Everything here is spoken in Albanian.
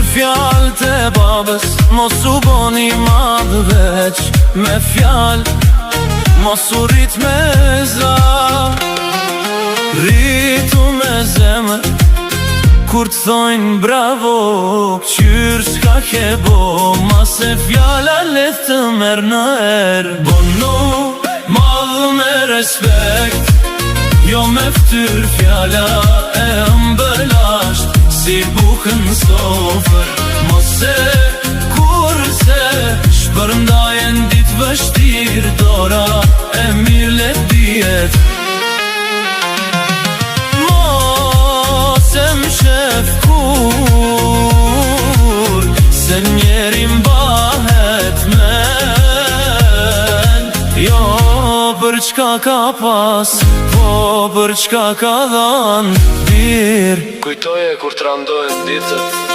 Fjallë të babës, mos u boni madhë veç me fjallë, mos u rrit me za. Rritu me zemër, kur të thojnë bravo, qyr s'ka ke bo, ma se fjalla let të merë në erë. Bonu madhë me respekt, jo me ftyr fjalla e mbëlasht, si bukën sofër, mos e kurse shpërndajen dit vështir, dora e mirë let djet. Mos e mshef kur se njeri mbahet men, jo për qka ka pas, po për qka ka dhan dir. Kujtoje kur të randohen ditët